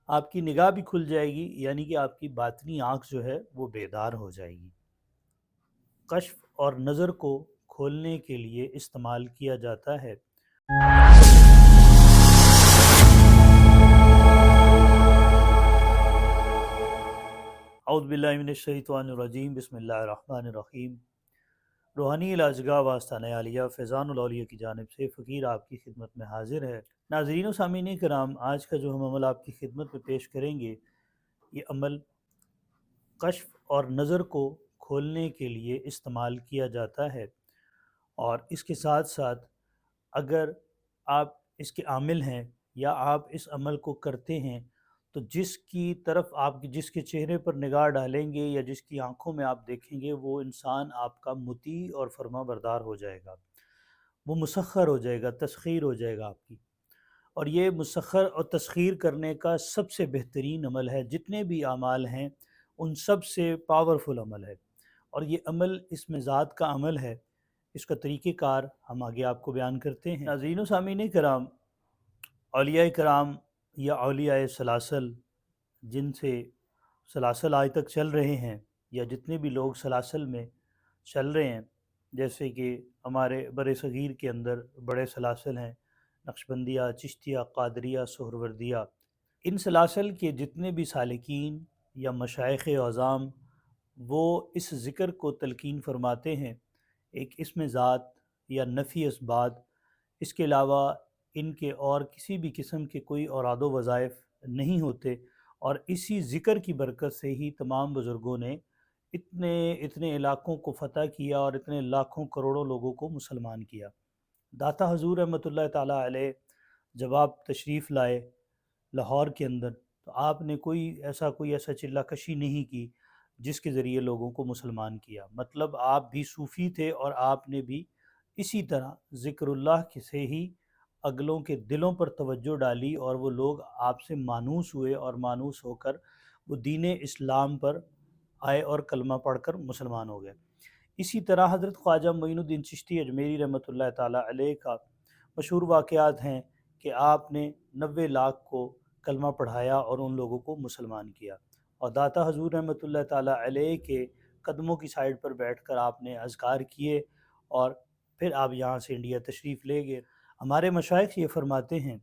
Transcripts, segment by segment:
آپ کی نگاہ بھی کھل جائے گی، یعنی کہ آپ کی باطنی آنکھ جو ہے وہ بیدار ہو جائے گی۔ کشف اور نظر کو کھولنے کے لیے استعمال کیا جاتا ہے۔ اعوذ باللہ من الشیطان الرجیم، بسم اللہ الرحمن الرحیم۔ روحانی علاجگاہ واسطہ عالیہ فیضان الاولیاء کی جانب سے فقیر آپ کی خدمت میں حاضر ہے۔ ناظرین و سامعین کرام، آج کا جو ہم عمل آپ کی خدمت میں پیش کریں گے، یہ عمل کشف اور نظر کو کھولنے کے لیے استعمال کیا جاتا ہے، اور اس کے ساتھ ساتھ اگر آپ اس کے عامل ہیں یا آپ اس عمل کو کرتے ہیں تو جس کی طرف آپ جس کے چہرے پر نگاہ ڈالیں گے یا جس کی آنکھوں میں آپ دیکھیں گے، وہ انسان آپ کا مطیع اور فرما بردار ہو جائے گا، وہ مسخر ہو جائے گا، تسخیر ہو جائے گا آپ کی۔ اور یہ مسخر اور تسخیر کرنے کا سب سے بہترین عمل ہے، جتنے بھی اعمال ہیں ان سب سے پاورفل عمل ہے، اور یہ عمل اس میں ذات کا عمل ہے۔ اس کا طریقہ کار ہم آگے آپ کو بیان کرتے ہیں۔ ناظرین و سامعین کرام، اولیاء کرام یا اولیاء سلاسل، جن سے سلاسل آج تک چل رہے ہیں، یا جتنے بھی لوگ سلاسل میں چل رہے ہیں، جیسے کہ ہمارے بر صغیر کے اندر بڑے سلاسل ہیں، نقشبندیہ، چشتیہ، قادریہ، سہروردیہ۔ ان سلاسل کے جتنے بھی سالکین یا مشائخ اعظام، وہ اس ذکر کو تلقین فرماتے ہیں، ایک اسم ذات یا نفی اثبات، اس کے علاوہ ان کے اور کسی بھی قسم کے کوئی اوراد و وظائف نہیں ہوتے، اور اسی ذکر کی برکت سے ہی تمام بزرگوں نے اتنے اتنے علاقوں کو فتح کیا اور اتنے لاکھوں کروڑوں لوگوں کو مسلمان کیا۔ داتا حضور رحمۃ اللہ تعالیٰ علیہ جب آپ تشریف لائے لاہور کے اندر، تو آپ نے کوئی ایسا چلہ کشی نہیں کی جس کے ذریعے لوگوں کو مسلمان کیا۔ مطلب آپ بھی صوفی تھے، اور آپ نے بھی اسی طرح ذکر اللہ سے ہی اگلوں کے دلوں پر توجہ ڈالی، اور وہ لوگ آپ سے مانوس ہوئے، اور مانوس ہو کر وہ دین اسلام پر آئے اور کلمہ پڑھ کر مسلمان ہو گئے۔ اسی طرح حضرت خواجہ معین الدین چشتی اجمیری رحمۃ اللہ تعالیٰ علیہ کا مشہور واقعات ہیں کہ آپ نے 90 لاکھ کو کلمہ پڑھایا اور ان لوگوں کو مسلمان کیا، اور داتا حضور رحمۃ اللہ تعالیٰ علیہ کے قدموں کی سائڈ پر بیٹھ کر آپ نے اذکار کیے، اور پھر آپ یہاں سے انڈیا تشریف لے گئے۔ ہمارے مشائخ یہ فرماتے ہیں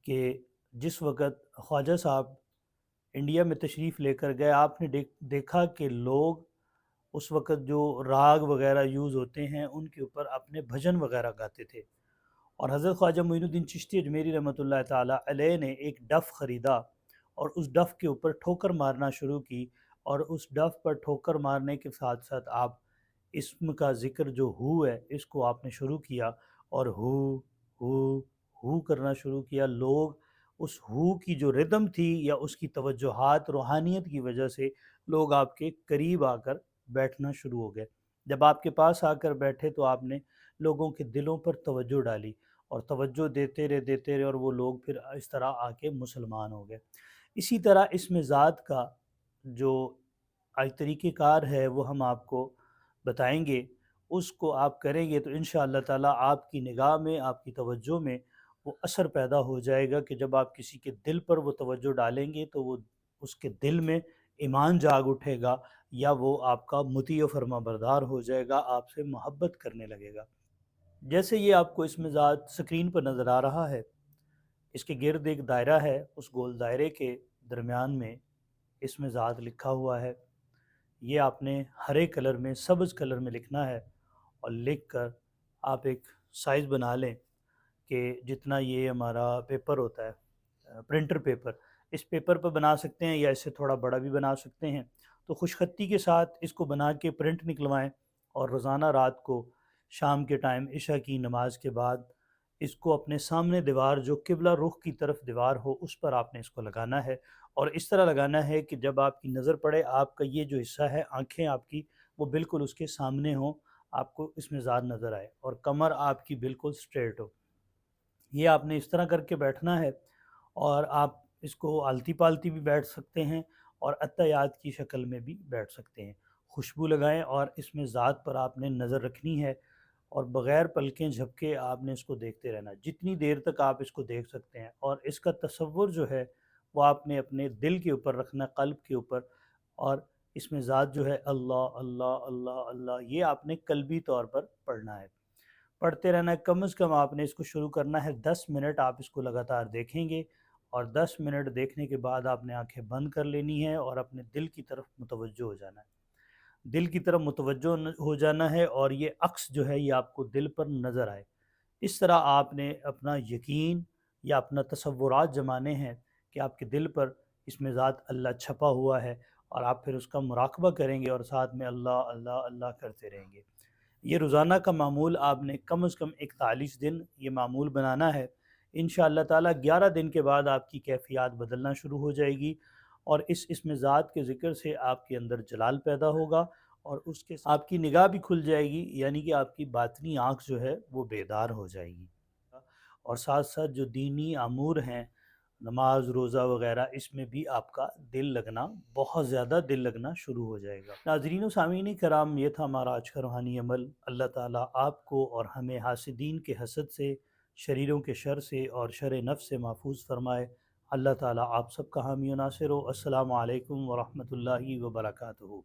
کہ جس وقت خواجہ صاحب انڈیا میں تشریف لے کر گئے، آپ نے دیکھا کہ لوگ اس وقت جو راگ وغیرہ یوز ہوتے ہیں ان کے اوپر اپنے بھجن وغیرہ گاتے تھے، اور حضرت خواجہ معین الدین چشتی اجمیری رحمۃ اللہ تعالیٰ علیہ نے ایک ڈف خریدا، اور اس ڈف کے اوپر ٹھوکر مارنا شروع کی، اور اس ڈف پر ٹھوکر مارنے کے ساتھ ساتھ آپ اسم کا ذکر جو ہو ہے اس کو آپ نے شروع کیا، اور ہو کرنا شروع کیا۔ لوگ اس ہو کی جو ردم تھی یا اس کی توجہات روحانیت کی وجہ سے لوگ آپ کے قریب آ کر بیٹھنا شروع ہو گئے۔ جب آپ کے پاس آ کر بیٹھے تو آپ نے لوگوں کے دلوں پر توجہ ڈالی، اور توجہ دیتے رہے، اور وہ لوگ پھر اس طرح آ کے مسلمان ہو گئے۔ اسی طرح اس میں ذات کا جو آج طریقہ کار ہے وہ ہم آپ کو بتائیں گے، اس کو آپ کریں گے تو انشاءاللہ تعالیٰ آپ کی نگاہ میں، آپ کی توجہ میں وہ اثر پیدا ہو جائے گا، کہ جب آپ کسی کے دل پر وہ توجہ ڈالیں گے تو وہ اس کے دل میں ایمان جاگ اٹھے گا، یا وہ آپ کا مطیع و فرما بردار ہو جائے گا، آپ سے محبت کرنے لگے گا۔ جیسے یہ آپ کو اس میں ذات سکرین پر نظر آ رہا ہے، اس کے گرد ایک دائرہ ہے، اس گول دائرے کے درمیان میں اس میں ذات لکھا ہوا ہے۔ یہ آپ نے ہرے کلر میں، سبز کلر میں لکھنا ہے، اور لکھ کر آپ ایک سائز بنا لیں کہ جتنا یہ ہمارا پیپر ہوتا ہے، پرنٹر پیپر، اس پیپر پر بنا سکتے ہیں، یا اس سے تھوڑا بڑا بھی بنا سکتے ہیں۔ تو خوش خطی کے ساتھ اس کو بنا کے پرنٹ نکلوائیں، اور روزانہ رات کو شام کے ٹائم عشاء کی نماز کے بعد اس کو اپنے سامنے دیوار جو قبلہ رخ کی طرف دیوار ہو اس پر آپ نے اس کو لگانا ہے، اور اس طرح لگانا ہے کہ جب آپ کی نظر پڑے، آپ کا یہ جو حصہ ہے، آنکھیں آپ کی وہ بالکل اس کے سامنے ہوں، آپ کو اس میں ذات نظر آئے، اور کمر آپ کی بالکل سٹریٹ ہو۔ یہ آپ نے اس طرح کر کے بیٹھنا ہے، اور آپ اس کو آلتی پالتی بھی بیٹھ سکتے ہیں، اور اتحیات کی شکل میں بھی بیٹھ سکتے ہیں۔ خوشبو لگائیں، اور اس میں ذات پر آپ نے نظر رکھنی ہے، اور بغیر پلکیں جھپکے آپ نے اس کو دیکھتے رہنا، جتنی دیر تک آپ اس کو دیکھ سکتے ہیں، اور اس کا تصور جو ہے وہ آپ نے اپنے دل کے اوپر رکھنا ہے، قلب کے اوپر، اور اس میں ذات جو ہے اللہ اللہ اللہ اللہ، یہ آپ نے قلبی طور پر پڑھنا ہے، پڑھتے رہنا ہے۔ کم از کم آپ نے اس کو شروع کرنا ہے 10 منٹ، آپ اس کو لگاتار دیکھیں گے، اور 10 منٹ دیکھنے کے بعد آپ نے آنکھیں بند کر لینی ہے اور اپنے دل کی طرف متوجہ ہو جانا ہے، دل کی طرف متوجہ ہو جانا ہے، اور یہ عکس جو ہے یہ آپ کو دل پر نظر آئے۔ اس طرح آپ نے اپنا یقین یا اپنا تصورات جمانے ہیں کہ آپ کے دل پر اس میں ذات اللہ چھپا ہوا ہے، اور آپ پھر اس کا مراقبہ کریں گے اور ساتھ میں اللہ اللہ اللہ کرتے رہیں گے۔ یہ روزانہ کا معمول آپ نے کم از کم 41 دن یہ معمول بنانا ہے۔ انشاءاللہ تعالیٰ 11 دن کے بعد آپ کی کیفیات بدلنا شروع ہو جائے گی، اور اس اسم ذات کے ذکر سے آپ کے اندر جلال پیدا ہوگا، اور اس کے آپ کی نگاہ بھی کھل جائے گی، یعنی کہ آپ کی باطنی آنکھ جو ہے وہ بیدار ہو جائے گی، اور ساتھ ساتھ جو دینی امور ہیں، نماز روزہ وغیرہ، اس میں بھی آپ کا دل لگنا، بہت زیادہ دل لگنا شروع ہو جائے گا۔ ناظرین و سامعین کرام، یہ تھا ہمارا آج کا روحانی عمل۔ اللہ تعالیٰ آپ کو اور ہمیں حاسدین کے حسد سے، شریروں کے شر سے اور شر نفس سے محفوظ فرمائے۔ اللہ تعالیٰ آپ سب کا حامی و ناصر ہو۔ السلام علیکم ورحمۃ اللہ وبرکاتہ۔